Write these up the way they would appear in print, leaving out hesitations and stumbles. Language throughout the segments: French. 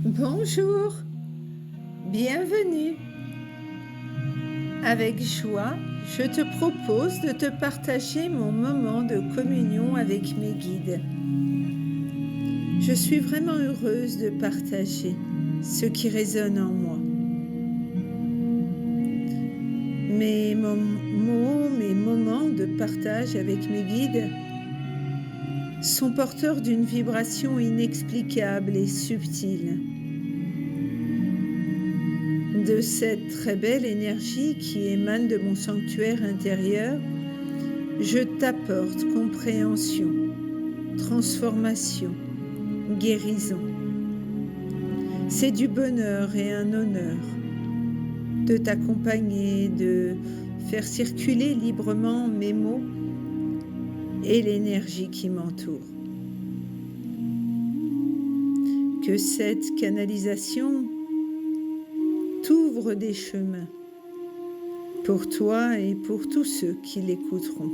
Bonjour, bienvenue. Avec joie, je te propose de te partager mon moment de communion avec mes guides. Je suis vraiment heureuse de partager ce qui résonne en moi. Mes mots, mes moments de partage avec mes guides sont porteurs d'une vibration inexplicable et subtile. De cette très belle énergie qui émane de mon sanctuaire intérieur, je t'apporte compréhension, transformation, guérison. C'est du bonheur et un honneur de t'accompagner, de faire circuler librement mes mots et l'énergie qui m'entoure. Que cette canalisation t'ouvre des chemins pour toi et pour tous ceux qui l'écouteront.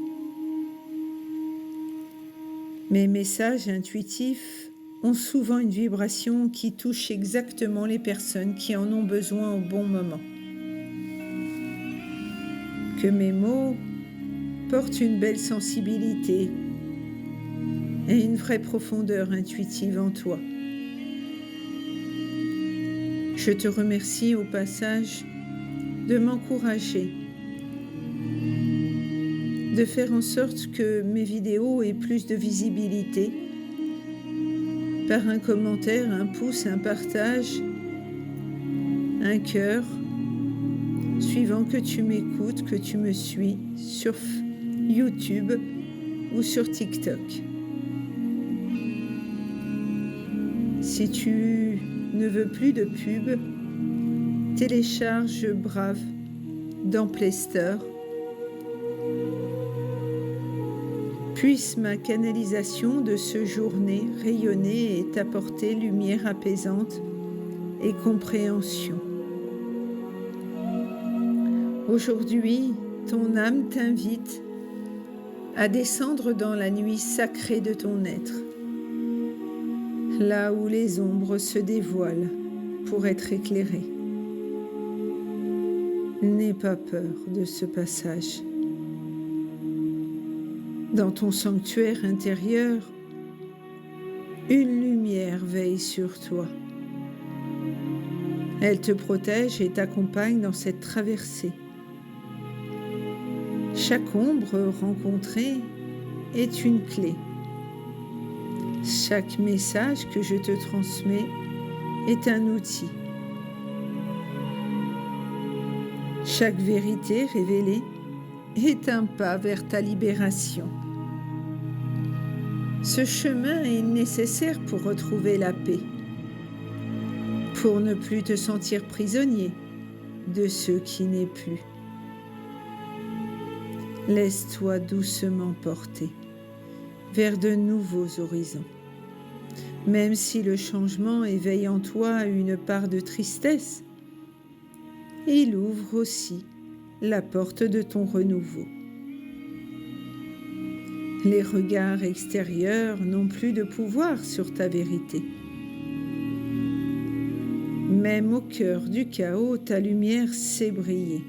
Mes messages intuitifs ont souvent une vibration qui touche exactement les personnes qui en ont besoin au bon moment. Que mes mots portent une belle sensibilité et une vraie profondeur intuitive en toi. Je te remercie au passage de m'encourager, de faire en sorte que mes vidéos aient plus de visibilité par un commentaire, un pouce, un partage, un cœur, suivant que tu m'écoutes, que tu me suis sur YouTube ou sur TikTok. Si tu ne veux plus de pub, télécharge Brave dans Play Store. Puisse ma canalisation de ce journée rayonner et t'apporter lumière apaisante et compréhension. Aujourd'hui, ton âme t'invite à descendre dans la nuit sacrée de ton être, là où les ombres se dévoilent pour être éclairées. N'aie pas peur de ce passage. Dans ton sanctuaire intérieur, une lumière veille sur toi. Elle te protège et t'accompagne dans cette traversée. Chaque ombre rencontrée est une clé. Chaque message que je te transmets est un outil. Chaque vérité révélée est un pas vers ta libération. Ce chemin est nécessaire pour retrouver la paix, pour ne plus te sentir prisonnier de ce qui n'est plus. Laisse-toi doucement porter vers de nouveaux horizons. Même si le changement éveille en toi une part de tristesse, il ouvre aussi la porte de ton renouveau. Les regards extérieurs n'ont plus de pouvoir sur ta vérité. Même au cœur du chaos, ta lumière sait briller.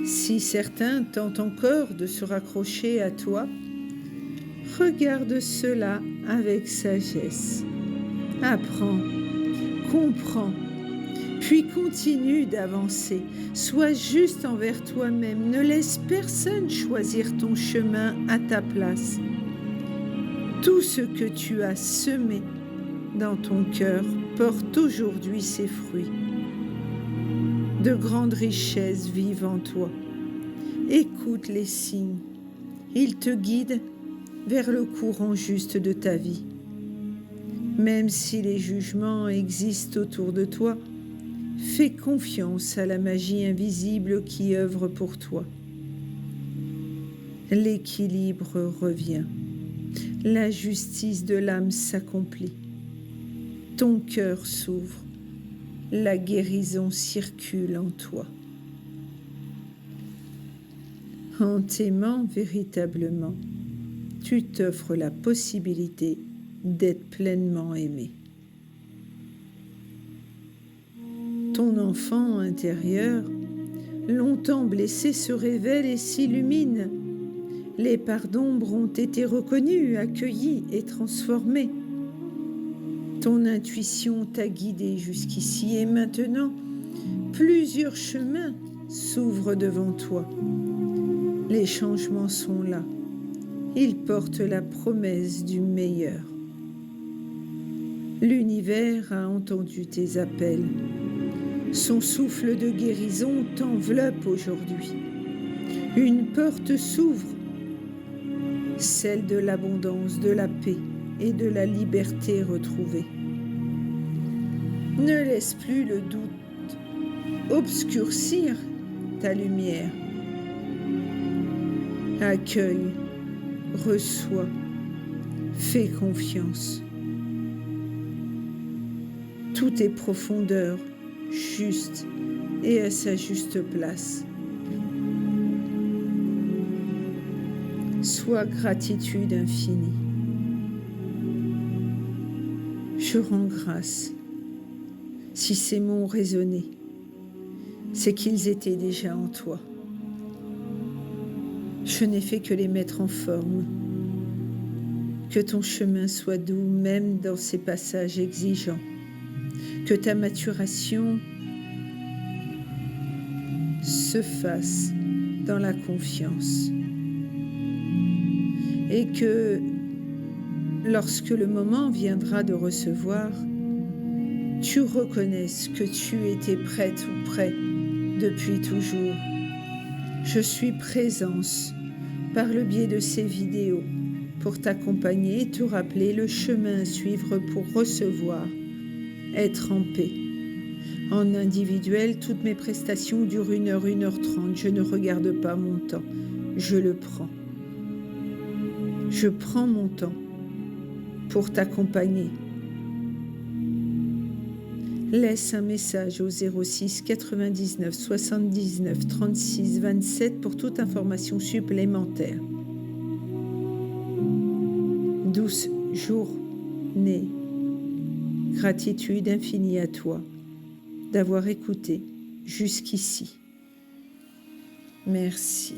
Si certains tentent encore de se raccrocher à toi, regarde cela avec sagesse. Apprends, comprends, puis continue d'avancer. Sois juste envers toi-même. Ne laisse personne choisir ton chemin à ta place. Tout ce que tu as semé dans ton cœur porte aujourd'hui ses fruits. De grandes richesses vivent en toi. Écoute les signes. Ils te guident vers le courant juste de ta vie. Même si les jugements existent autour de toi, fais confiance à la magie invisible qui œuvre pour toi. L'équilibre revient. La justice de l'âme s'accomplit. Ton cœur s'ouvre. La guérison circule en toi. En t'aimant véritablement, tu t'offres la possibilité d'être pleinement aimé. Ton enfant intérieur, longtemps blessé, se révèle et s'illumine. Les parts d'ombre ont été reconnues, accueillies et transformées. Ton intuition t'a guidé jusqu'ici et maintenant, plusieurs chemins s'ouvrent devant toi. Les changements sont là. Ils portent la promesse du meilleur. L'univers a entendu tes appels. Son souffle de guérison t'enveloppe aujourd'hui. Une porte s'ouvre, celle de l'abondance, de la paix et de la liberté retrouvée. Ne laisse plus le doute obscurcir ta lumière. Accueille, reçois, fais confiance. Tout est profondeur, juste et à sa juste place. Sois gratitude infinie. Je rends grâce. Si ces mots ont résonné, c'est qu'ils étaient déjà en toi. Je n'ai fait que les mettre en forme. Que ton chemin soit doux, même dans ces passages exigeants. Que ta maturation se fasse dans la confiance. Et que lorsque le moment viendra de recevoir, tu reconnaisses que tu étais prête ou prêt depuis toujours. Je suis présence par le biais de ces vidéos pour t'accompagner et te rappeler le chemin à suivre pour recevoir, être en paix. En individuel, toutes mes prestations durent 1 heure, 1h30. Je ne regarde pas mon temps, je le prends. Je prends mon temps pour t'accompagner. Laisse un message au 06 99 79 36 27 pour toute information supplémentaire. Douce journée. Gratitude infinie à toi d'avoir écouté jusqu'ici. Merci.